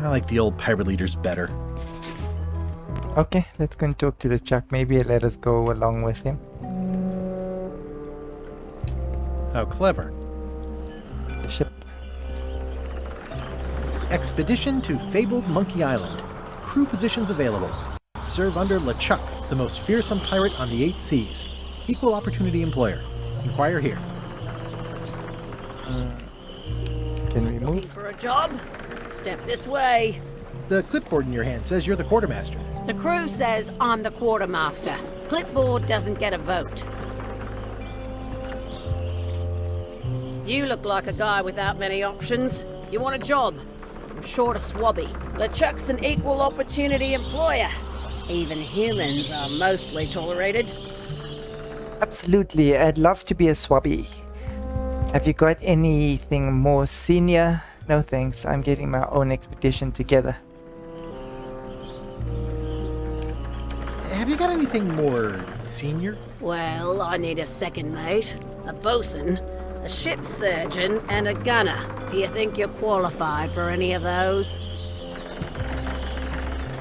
I like the old pirate leaders better. Okay, let's go and talk to the Chuck. Maybe he'll let us go along with him. How clever. The ship. Expedition to fabled Monkey Island. Crew positions available. Serve under LeChuck, the most fearsome pirate on the 8 seas. Equal opportunity employer. Inquire here. Can we Looking move? for a job? Step this way. The clipboard in your hand says you're the quartermaster. The crew says I'm the quartermaster. Clipboard doesn't get a vote. You look like a guy without many options. You want a job? I'm short a swabby. LeChuck's an equal opportunity employer. Even humans are mostly tolerated. Absolutely, I'd love to be a swabby. Have you got anything more senior? No thanks, I'm getting my own expedition together. Have you got anything more senior? Well, I need a second mate, a bosun, a ship surgeon, and a gunner. Do you think you're qualified for any of those?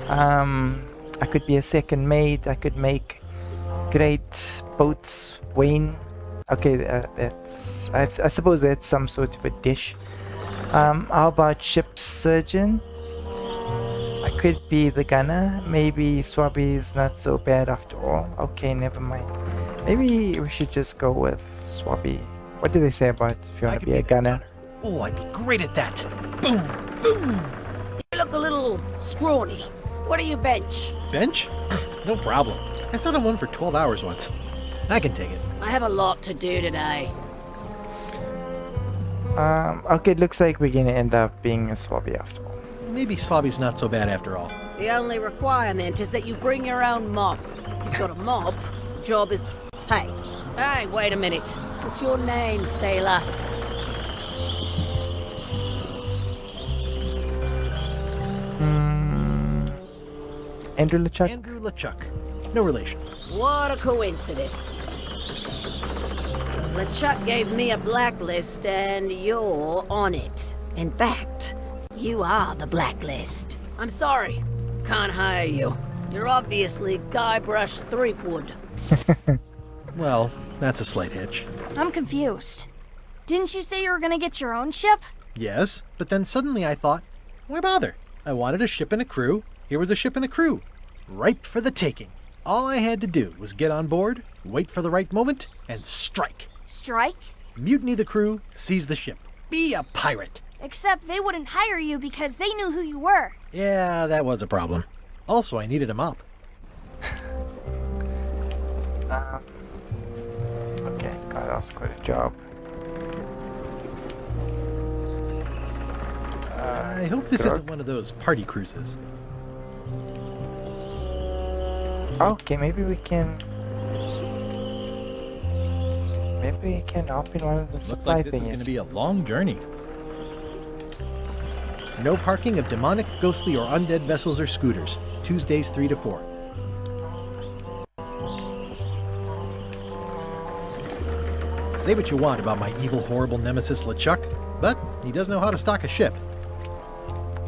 I could be a second mate. I could make great boats, Wayne. Okay, that's... I suppose that's some sort of a dish. How about ship surgeon? I could be the gunner. Maybe Swabby is not so bad after all. Okay, never mind. Maybe we should just go with Swabby. What do they say about if you want to be a gunner? Oh, I'd be great at that. Boom, boom. You look a little scrawny. What do you bench? Bench? No problem. I sat on one for 12 hours once. I can take it. I have a lot to do today. Okay, looks like we're gonna end up being a Swabby after all. Maybe Swabby's not so bad after all. The only requirement is that you bring your own mop. If you've got a mop, the job is... Hey, wait a minute. What's your name, sailor? Andrew LeChuck? Andrew LeChuck. No relation. What a coincidence. LeChuck gave me a blacklist and you're on it. In fact, you are the blacklist. I'm sorry. Can't hire you. You're obviously Guybrush Threepwood. Well, that's a slight hitch. I'm confused. Didn't you say you were gonna get your own ship? Yes, but then suddenly I thought, why bother? I wanted a ship and a crew. Here was a ship and a crew. Ripe for the taking. All I had to do was get on board, wait for the right moment, and strike. Strike? Mutiny the crew, seize the ship. Be a pirate. Except they wouldn't hire you because they knew who you were. Yeah, that was a problem. Also, I needed a mop. Okay, got us quite a job. I hope this isn't one of those party cruises. Okay, maybe we can hop in one of the Looks supply like this is going to thingies. be a long journey. No parking of demonic, ghostly, or undead vessels or scooters. Tuesdays 3 to 4. Say what you want about my evil, horrible nemesis LeChuck, but he does know how to stock a ship.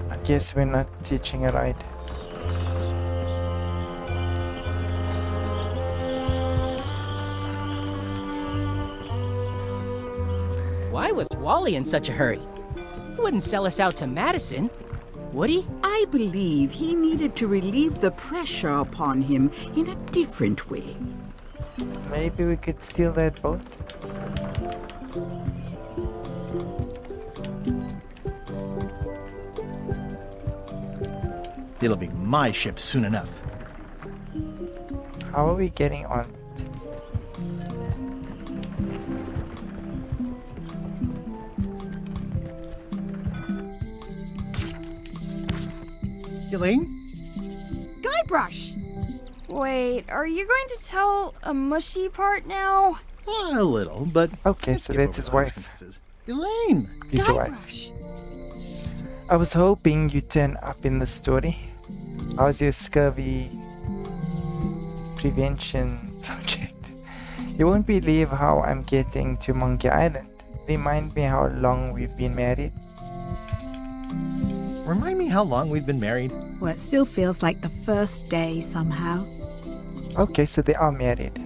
I guess we're not teaching it right. Why was Wally in such a hurry? He wouldn't sell us out to Madison, would he? I believe he needed to relieve the pressure upon him in a different way. Maybe we could steal that boat? It'll be my ship soon enough. How are we getting on it? Elaine? Guybrush! Wait, are you going to tell a mushy part now? A little, but... Okay, so that's his wife. Elaine! Future wife. I was hoping you'd turn up in the story. How's your scurvy prevention project? You won't believe how I'm getting to Monkey Island. Remind me how long we've been married. Remind me how long we've been married? Well, it still feels like the first day somehow. Okay, so they are married.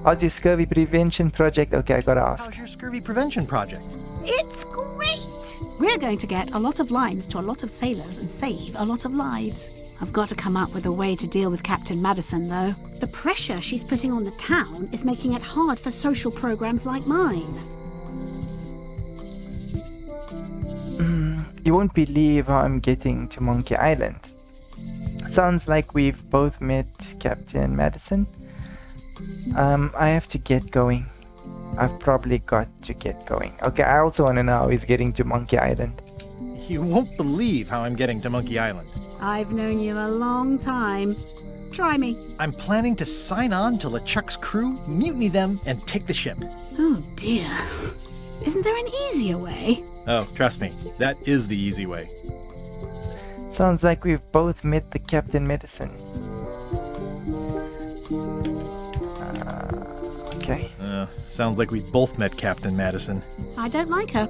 How's your scurvy prevention project? Okay, I gotta ask. How's your scurvy prevention project? It's great! We're going to get a lot of limes to a lot of sailors and save a lot of lives. I've got to come up with a way to deal with Captain Madison, though. The pressure she's putting on the town is making it hard for social programs like mine. You won't believe how I'm getting to Monkey Island. Sounds like we've both met Captain Madison. I have to get going. I've probably got to get going. Okay, I also want to know how he's getting to Monkey Island. You won't believe how I'm getting to Monkey Island. I've known you a long time. Try me. I'm planning to sign on to LeChuck's crew, mutiny them, and take the ship. Oh dear. Isn't there an easier way? Oh, trust me, that is the easy way. Sounds like we've both met the Captain Madison. Okay. Sounds like we both met Captain Madison. I don't like her.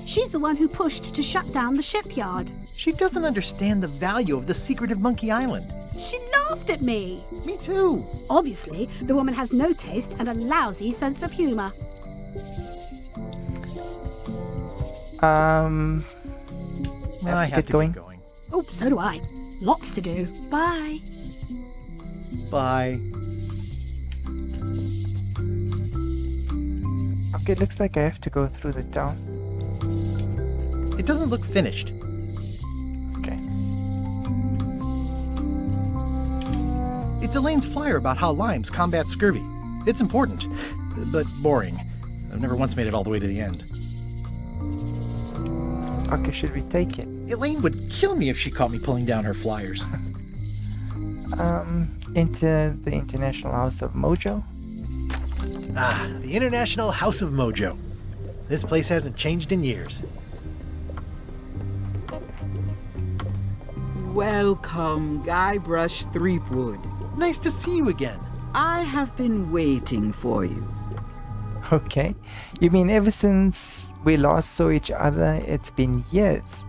She's the one who pushed to shut down the shipyard. She doesn't understand the value of the secret of Monkey Island. She laughed at me. Me too. Obviously, the woman has no taste and a lousy sense of humor. I have to get going. Oh, so do I. Lots to do. Bye. Bye. Okay, looks like I have to go through the town. It doesn't look finished. Okay. It's Elaine's flyer about how limes combat scurvy. It's important, but boring. I've never once made it all the way to the end. Okay, should we take it? Elaine would kill me if she caught me pulling down her flyers. Into the International House of Mojo? Ah, the International House of Mojo. This place hasn't changed in years. Welcome, Guybrush Threepwood. Nice to see you again. I have been waiting for you. Okay. You mean ever since we last saw each other, it's been years.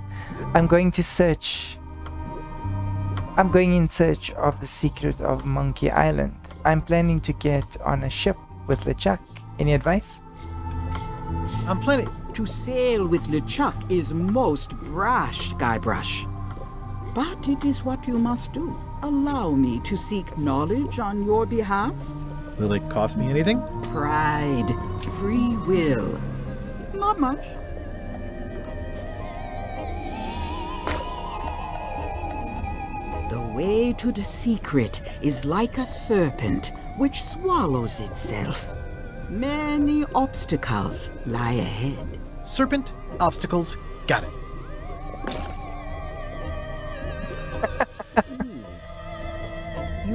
I'm going in search of the secret of Monkey Island. I'm planning to get on a ship with LeChuck. Any advice? I'm planning. To sail with LeChuck is most brash, Guybrush. But it is what you must do. Allow me to seek knowledge on your behalf. Will it cost me anything? Pride, free will. Not much. The way to the secret is like a serpent which swallows itself. Many obstacles lie ahead. Serpent, obstacles, got it.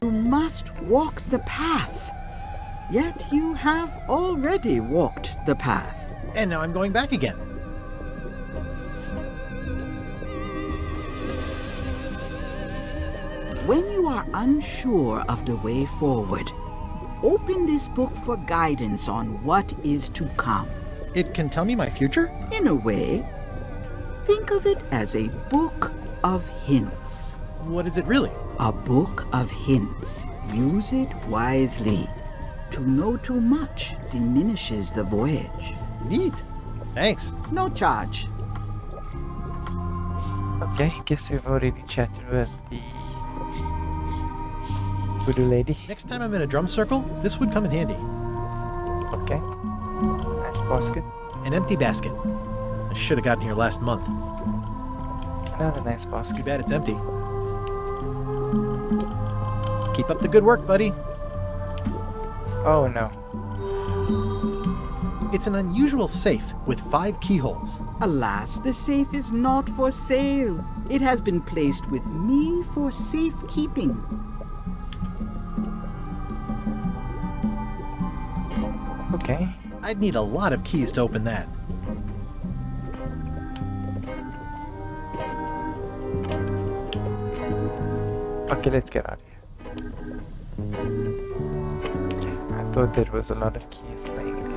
You must walk the path. Yet you have already walked the path. And now I'm going back again. When you are unsure of the way forward, open this book for guidance on what is to come. It can tell me my future? In a way, think of it as a book of hints. What is it really? A book of hints. Use it wisely. To know too much diminishes the voyage. Neat. Thanks. No charge. Okay, guess we've already chatted with the voodoo lady. Next time I'm in a drum circle, this would come in handy. Okay. Nice basket. An empty basket. I should have gotten here last month. Another nice Too basket. bad it's empty. Keep up the good work, buddy. Oh no. It's an unusual safe with 5 keyholes. Alas, the safe is not for sale. It has been placed with me for safekeeping. Okay. I'd need a lot of keys to open that. Okay, let's get out of here. Okay, I thought there was a lot of keys laying there.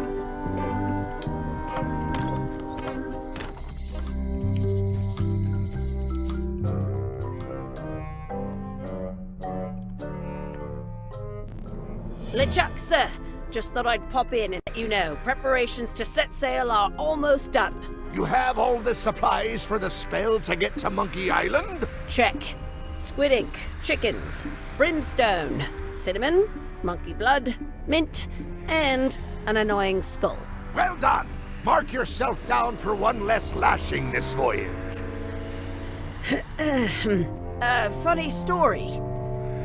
LeChuck, sir. Just thought I'd pop in and let you know. Preparations to set sail are almost done. You have all the supplies for the spell to get to Monkey Island? Check. Squid ink, chickens, brimstone, cinnamon, monkey blood, mint, and an annoying skull. Well done! Mark yourself down for one less lashing this voyage. Funny story.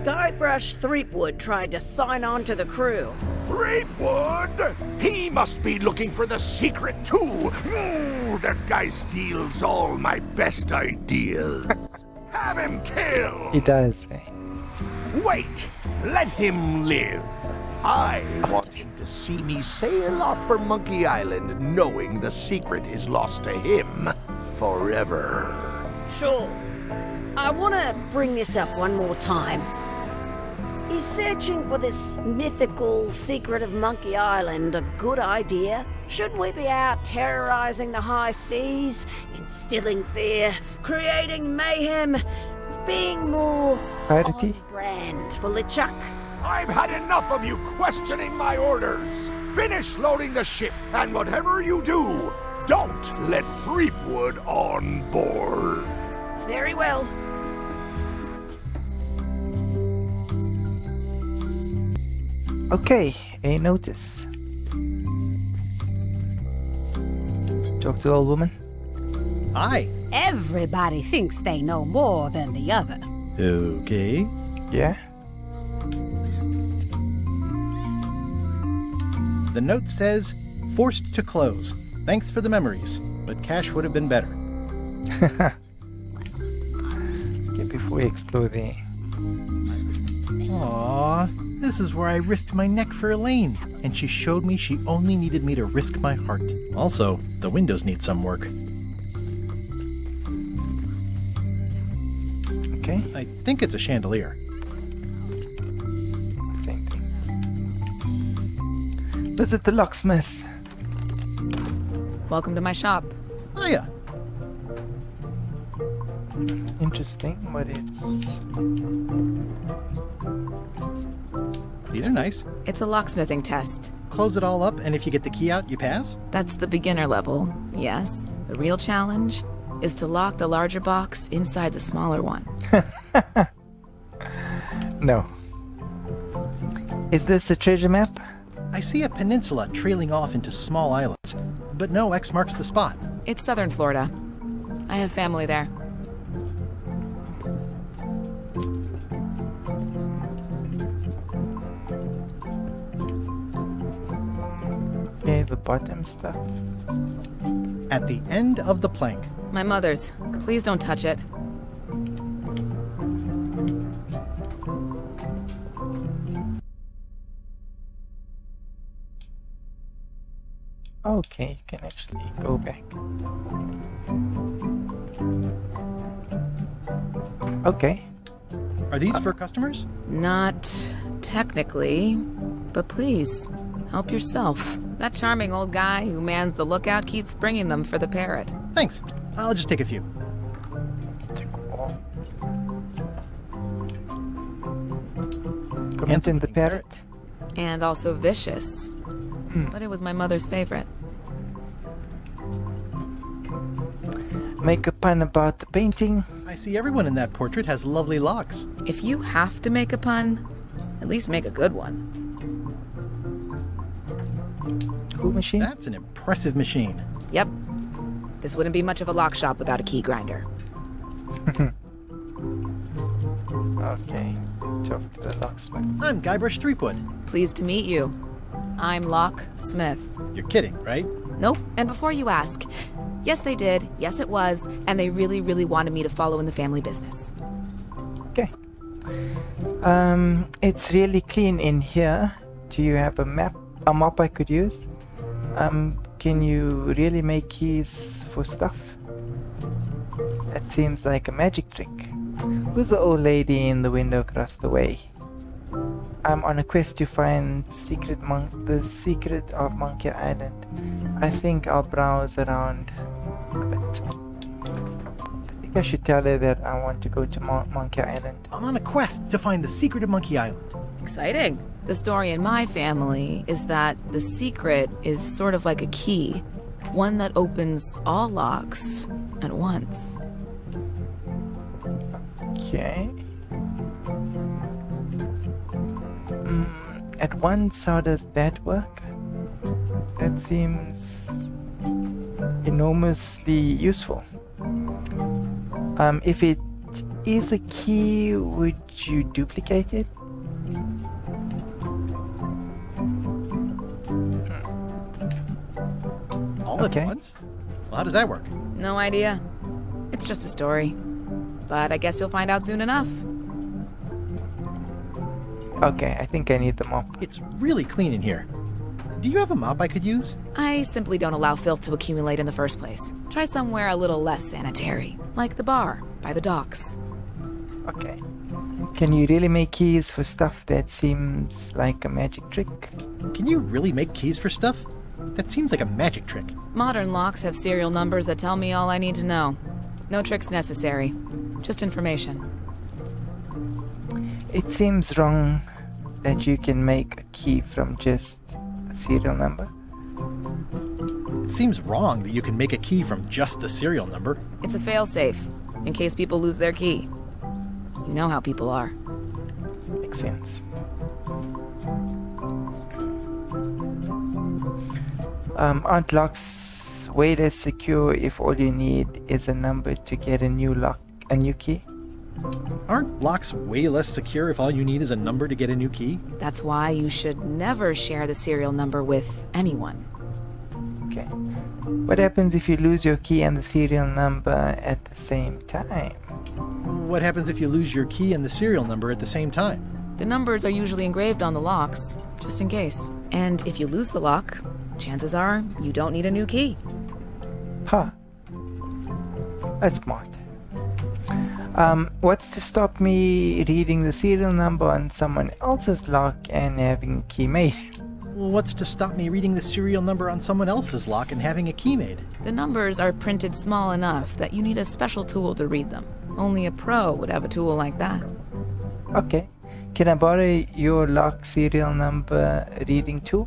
Guybrush Threepwood tried to sign on to the crew. Threepwood? He must be looking for the secret too. That guy steals all my best ideas. Have him killed. He does. Wait, let him live. I want him to see me sail off for Monkey Island knowing the secret is lost to him forever. Sure. I want to bring this up one more time. Is searching for this mythical secret of Monkey Island a good idea? Shouldn't we be out terrorizing the high seas, instilling fear, creating mayhem, being more Priority? on brand for LeChuck? I've had enough of you questioning my orders. Finish loading the ship, and whatever you do, don't let Threepwood on board. Very well. Okay, a notice. Talk to the old woman. Hi. Everybody thinks they know more than the other. Okay. Yeah? The note says, forced to close. Thanks for the memories, but cash would have been better. Okay, before we explore the... Aww, this is where I risked my neck for Elaine, and she showed me she only needed me to risk my heart. Also, the windows need some work. Okay, I think it's a chandelier. same thing. Visit the locksmith. Welcome to my shop. Oh yeah. Interesting, but it's... These are nice. It's a locksmithing test. Close it all up, and if you get the key out, you pass? That's the beginner level, yes. The real challenge is to lock the larger box inside the smaller one. No. Is this a treasure map? I see a peninsula trailing off into small islands, but no X marks the spot. It's southern Florida. I have family there. Okay, the bottom stuff. At the end of the plank. My mother's. Please don't touch it. Okay, you can actually go back. Okay. Are these for customers? Not technically, but please, help yourself. That charming old guy who mans the lookout keeps bringing them for the parrot. Thanks. I'll just take a few. Comment in the parrot. And also vicious. But it was my mother's favorite. Make a pun about the painting. I see everyone in that portrait has lovely locks. If you have to make a pun, at least make a good one. Cool machine. That's an impressive machine. Yep. This wouldn't be much of a lock shop without a key grinder. Okay. Talk to the locksmith. I'm Guybrush Threepwood. Pleased to meet you. I'm Lock Smith. You're kidding, right? Nope. And before you ask, yes, they did. Yes, it was. And they really, really wanted me to follow in the family business. Okay. It's really clean in here. Do you have a map I could use? Can you really make keys for stuff? That seems like a magic trick. Who's the old lady in the window across the way? I'm on a quest to find the secret of Monkey Island. I think I'll browse around a bit. I think Maybe I should tell her that I want to go to Monkey Island. I'm on a quest to find the secret of Monkey Island. Exciting. The story in my family is that the secret is sort of like a key, one that opens all locks at once. Okay. At once, how does that work? That seems enormously useful. If it is a key, would you duplicate it? All Okay. at once? Well, how does that work? No idea. It's just a story. But I guess you'll find out soon enough. Okay, I think I need the mop. It's really clean in here. Do you have a mop I could use? I simply don't allow filth to accumulate in the first place. Try somewhere a little less sanitary, like the bar by the docks. Okay. Can you really make keys for stuff that seems like a magic trick? Can you really make keys for stuff? That seems like a magic trick. Modern locks have serial numbers that tell me all I need to know. No tricks necessary, just information. It seems wrong that you can make a key from just a serial number. It seems wrong that you can make a key from just the serial number. It's a failsafe, in case people lose their key. You know how people are. Makes sense. Aren't locks way less secure if all you need is a number to get a new key? Aren't locks way less secure if all you need is a number to get a new key? That's why you should never share the serial number with anyone. Okay. What happens if you lose your key and the serial number at the same time? What happens if you lose your key and the serial number at the same time? The numbers are usually engraved on the locks, just in case. And if you lose the lock, chances are you don't need a new key. Huh. That's smart. What's to stop me reading the serial number on someone else's lock and having a key made? Well, what's to stop me reading the serial number on someone else's lock and having a key made? The numbers are printed small enough that you need a special tool to read them. Only a pro would have a tool like that. Okay. Can I borrow your lock serial number reading tool?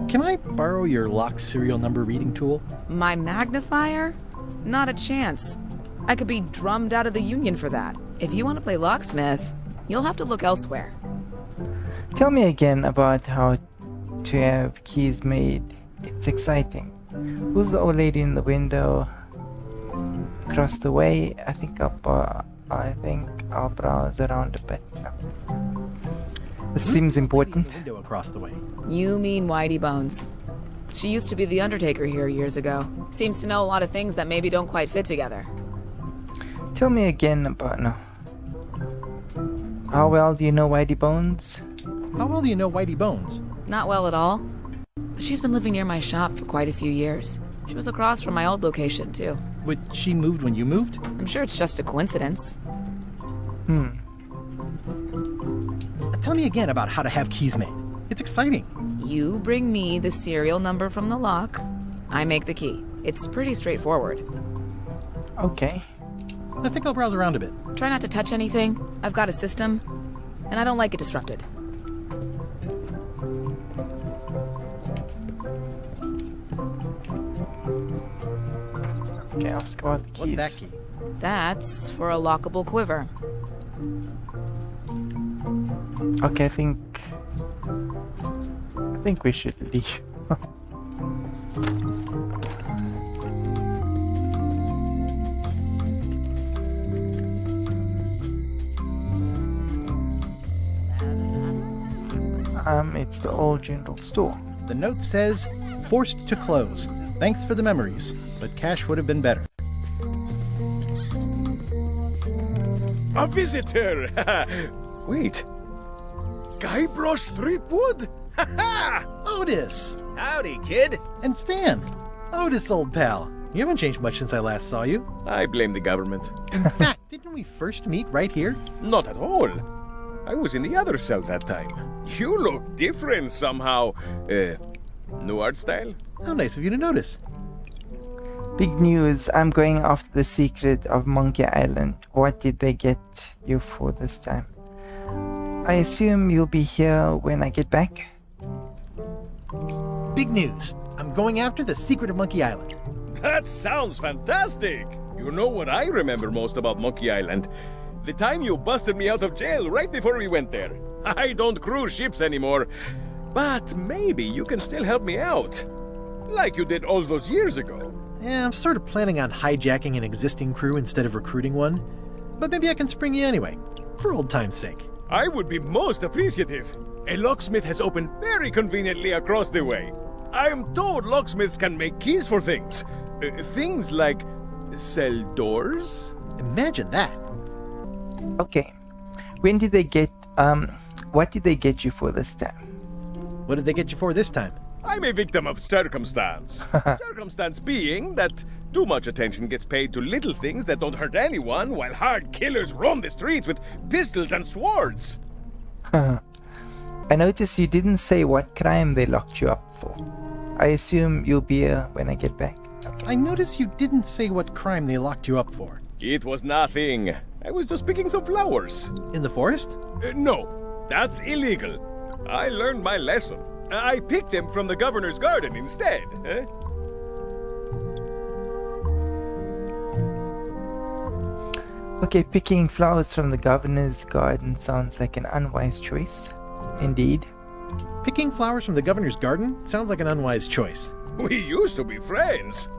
Can I borrow your lock serial number reading tool? My magnifier? Not a chance. I could be drummed out of the union for that. If you want to play locksmith, you'll have to look elsewhere. Tell me again about how to have keys made. It's exciting. Who's the old lady in the window? Across the way. I think I'll browse around a bit. This seems important. The window across the way. You mean Whitey Bones. She used to be the Undertaker here years ago. Seems to know a lot of things that maybe don't quite fit together. Tell me again about no. How well do you know Whitey Bones? How well do you know Whitey Bones? Not well at all. But she's been living near my shop for quite a few years. She was across from my old location, too. But she moved when you moved? I'm sure it's just a coincidence. Tell me again about how to have keys made. It's exciting. You bring me the serial number from the lock. I make the key. It's pretty straightforward. Okay. I think I'll browse around a bit. Try not to touch anything. I've got a system, and I don't like it disrupted. Okay, ask about the keys. What's that key? That's for a lockable quiver. Okay, I think we should leave. It's the old general store. The note says, forced to close. Thanks for the memories, but cash would have been better. A visitor! Wait. Guybrush Threepwood? Otis! Howdy, kid. And Stan! Otis, old pal. You haven't changed much since I last saw you. I blame the government. In fact, didn't we first meet right here? Not at all. I was in the other cell that time. You look different somehow. New art style? How nice of you to notice. Big news, I'm going after the secret of Monkey Island. What did they get you for this time? I assume you'll be here when I get back? Big news. I'm going after the secret of Monkey Island. That sounds fantastic! You know what I remember most about Monkey Island? The time you busted me out of jail right before we went there. I don't cruise ships anymore, but maybe you can still help me out. Like you did all those years ago. Yeah, I'm sort of planning on hijacking an existing crew instead of recruiting one. But maybe I can spring you anyway, for old time's sake. I would be most appreciative. A locksmith has opened very conveniently across the way. I am told locksmiths can make keys for things. Things like cell doors? Imagine that. Okay. When did they get, what did they get you for this time? What did they get you for this time? I'm a victim of circumstance. Circumstance being that too much attention gets paid to little things that don't hurt anyone, while hard killers roam the streets with pistols and swords. I noticed you didn't say what crime they locked you up for. I assume you'll be here when I get back. I noticed you didn't say what crime they locked you up for. It was nothing. I was just picking some flowers. In the forest? No, that's illegal. I learned my lesson. I picked them from the governor's garden instead. Okay, picking flowers from the governor's garden sounds like an unwise choice. Indeed. Picking flowers from the governor's garden sounds like an unwise choice. We used to be friends.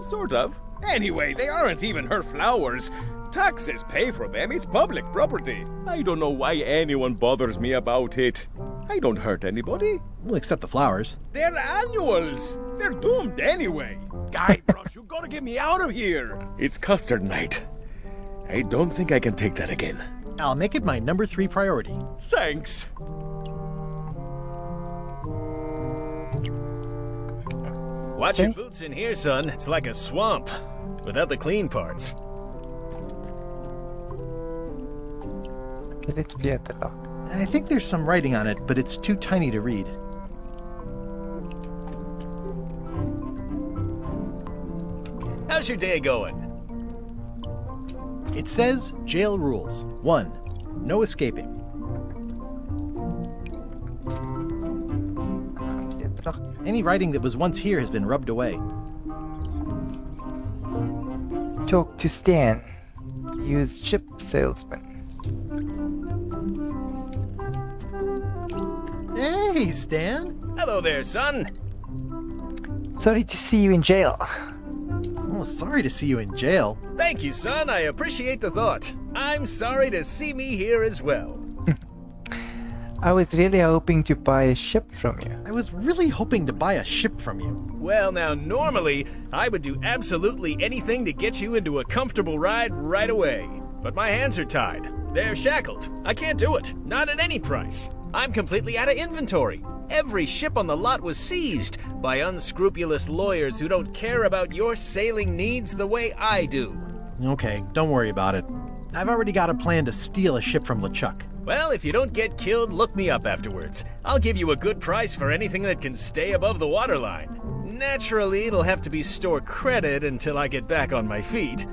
Sort of. Anyway, they aren't even her flowers. Taxes pay for them. It's public property. I don't know why anyone bothers me about it. I don't hurt anybody. We'll accept the flowers. They're annuals. They're doomed anyway. Guybrush, you gotta get me out of here. It's custard night. I don't think I can take that again. I'll make it my number 3 priority. Thanks. Watch your boots in here, son. It's like a swamp, without the clean parts. Okay, let's be at the lock. I think there's some writing on it, but it's too tiny to read. How's your day going? It says jail rules. 1. No escaping. Any writing that was once here has been rubbed away. Talk to Stan. Use ship salesman. Hey, Stan. Hello there, son. Sorry to see you in jail. Oh, sorry to see you in jail. Thank you, son. I appreciate the thought. I'm sorry to see me here as well. I was really hoping to buy a ship from you. I was really hoping to buy a ship from you. Well, now, normally, I would do absolutely anything to get you into a comfortable ride right away. But my hands are tied. They're shackled. I can't do it. Not at any price. I'm completely out of inventory. Every ship on the lot was seized by unscrupulous lawyers who don't care about your sailing needs the way I do. Okay, don't worry about it. I've already got a plan to steal a ship from LeChuck. Well, if you don't get killed, look me up afterwards. I'll give you a good price for anything that can stay above the waterline. Naturally, it'll have to be store credit until I get back on my feet.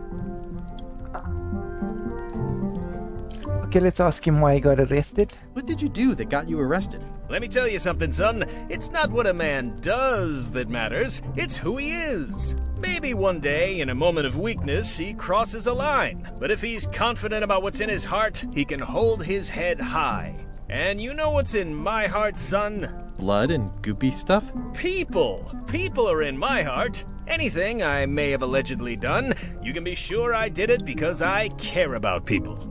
Okay, let's ask him why he got arrested. What did you do that got you arrested? Let me tell you something, son. It's not what a man does that matters, it's who he is. Maybe one day, in a moment of weakness, he crosses a line. But if he's confident about what's in his heart, he can hold his head high. And you know what's in my heart, son? Blood and goopy stuff? People! People are in my heart. Anything I may have allegedly done, you can be sure I did it because I care about people.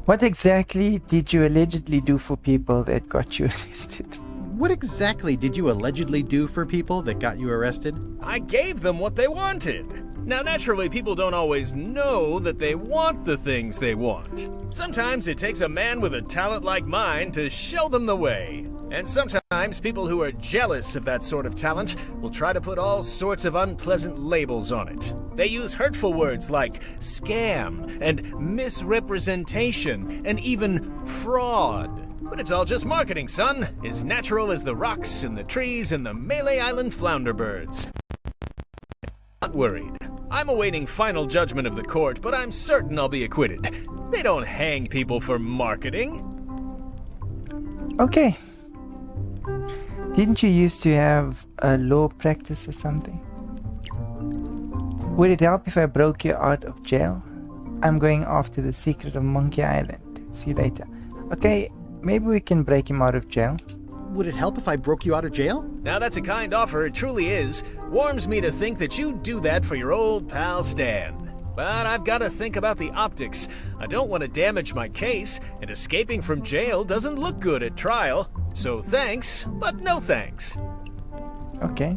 What exactly did you allegedly do for people that got you arrested? What exactly did you allegedly do for people that got you arrested? I gave them what they wanted. Now, naturally, people don't always know that they want the things they want. Sometimes it takes a man with a talent like mine to show them the way. And sometimes people who are jealous of that sort of talent will try to put all sorts of unpleasant labels on it. They use hurtful words like scam and misrepresentation and even fraud. But it's all just marketing, son. As natural as the rocks and the trees and the Melee Island flounder birds. Not worried. I'm awaiting final judgment of the court, but I'm certain I'll be acquitted. They don't hang people for marketing. Okay. Didn't you used to have a law practice or something? Would it help if I broke you out of jail? I'm going after the secret of Monkey Island. See you later. Okay, maybe we can break him out of jail. Would it help if I broke you out of jail? Now that's a kind offer, it truly is. Warms me to think that you'd do that for your old pal Stan. But I've got to think about the optics. I don't want to damage my case, and escaping from jail doesn't look good at trial. So thanks, but no thanks. Okay.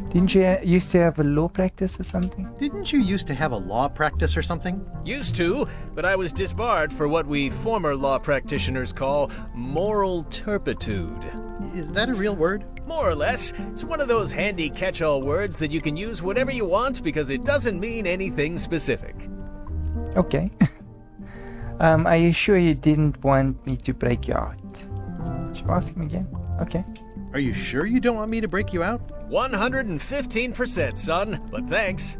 Didn't you used to have a law practice or something? Didn't you used to have a law practice or something? Used to, but I was disbarred for what we former law practitioners call moral turpitude. Is that a real word? More or less. It's one of those handy catch-all words that you can use whenever you want because it doesn't mean anything specific. Okay. Are you sure you didn't want me to break you out? Should I ask him again? Okay. Are you sure you don't want me to break you out? 115%, son, but thanks.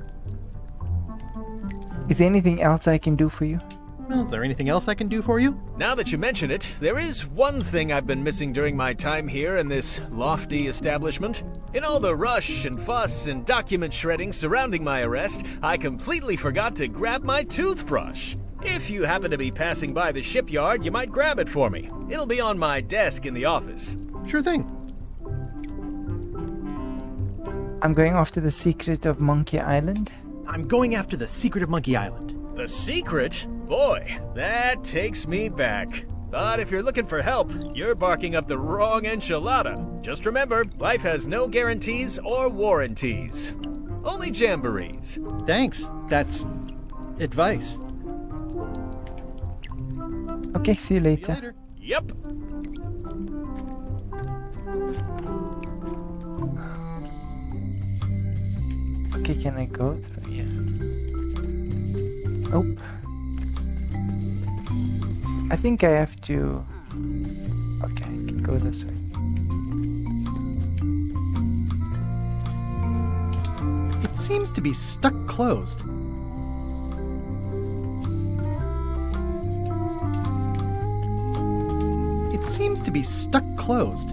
Is there anything else I can do for you? Well, is there anything else I can do for you? Now that you mention it, there is one thing I've been missing during my time here in this lofty establishment. In all the rush and fuss and document shredding surrounding my arrest, I completely forgot to grab my toothbrush. If you happen to be passing by the shipyard, you might grab it for me. It'll be on my desk in the office. Sure thing. I'm going after the secret of Monkey Island. I'm going after the secret of Monkey Island. The secret? Boy, that takes me back. But if you're looking for help, you're barking up the wrong enchilada. Just remember, life has no guarantees or warranties. Only jamborees. Thanks. That's advice. Okay, see you later. See you later. Yep. Okay, can I go through here? Nope. I think I have to... Okay, I can go this way. It seems to be stuck closed. It seems to be stuck closed.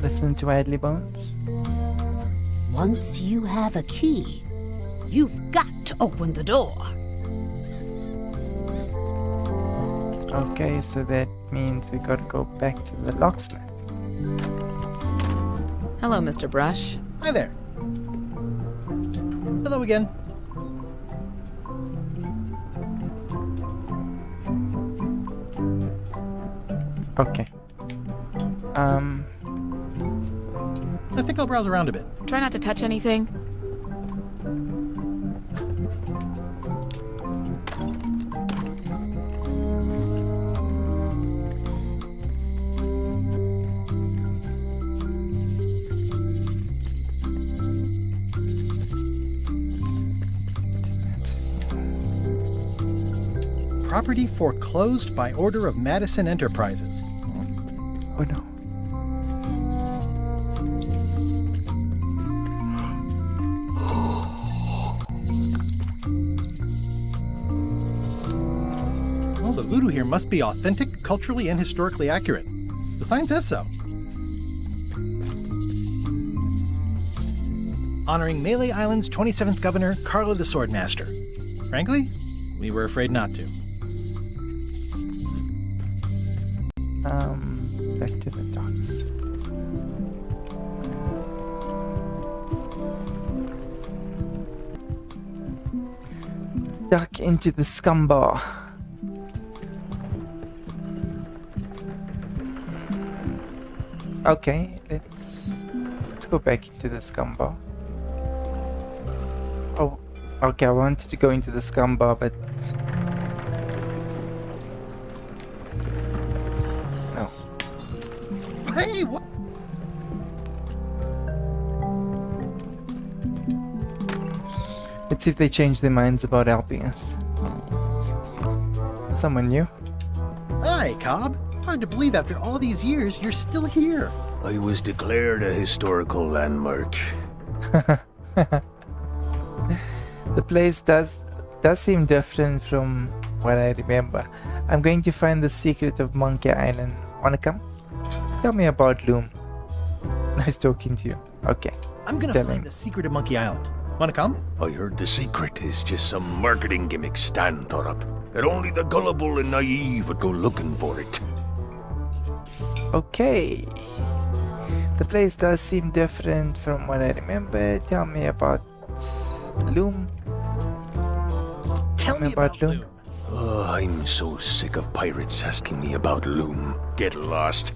Listen to Idly Bones. Once you have a key, you've got to open the door. Okay, so that means we gotta go back to the locksmith. Hello, Mr. Brush. Hi there. Hello again. Okay. I think I'll browse around a bit. Try not to touch anything. Property foreclosed by order of Madison Enterprises. Oh no. Well, the voodoo here must be authentic, culturally, and historically accurate. The sign says so. Honoring Melee Island's 27th governor, Carlo the Swordmaster. Frankly, we were afraid not to. Back to the docks. Duck into the scum bar. Okay, let's go back into the scum bar. Oh, okay, I wanted to go into the scum bar, but no. Hey, what? Let's see if they change their minds about helping us. Someone new? Hi, Cobb. Hard to believe after all these years you're still here. I was declared a historical landmark. The place does seem different from what I remember. I'm going to find the secret of Monkey Island. Wanna come? Tell me about Loom. Nice talking to you. Okay. I'm gonna find the secret of Monkey Island. Wanna come? I heard the secret is just some marketing gimmick Stan thought up. That only the gullible and naive would go looking for it. Okay. The place does seem different from what I remember. Tell me about Loom. Tell me about Loom. Oh, I'm so sick of pirates asking me about Loom. Get lost.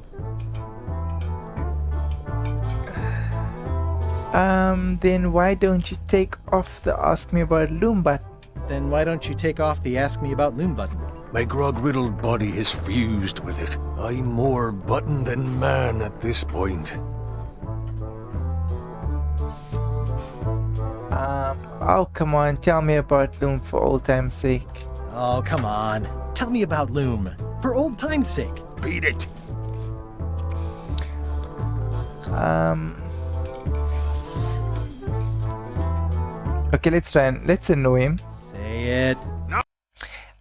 Then why don't you take off the Ask Me About Loom button? Then why don't you take off the Ask Me About Loom button? My grog-riddled body is fused with it. I'm more button than man at this point. Oh, come on, tell me about Loom for old time's sake. Oh, come on. Tell me about Loom. For old time's sake. Beat it. Okay, let's annoy him. Say it. No.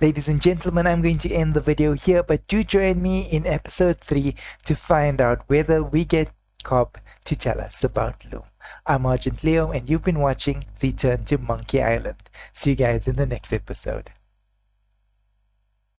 Ladies and gentlemen, I'm going to end the video here, but do join me in episode 3 to find out whether we get Cobb to tell us about Loom. I'm Argent Leo, and you've been watching Return to Monkey Island. See you guys in the next episode.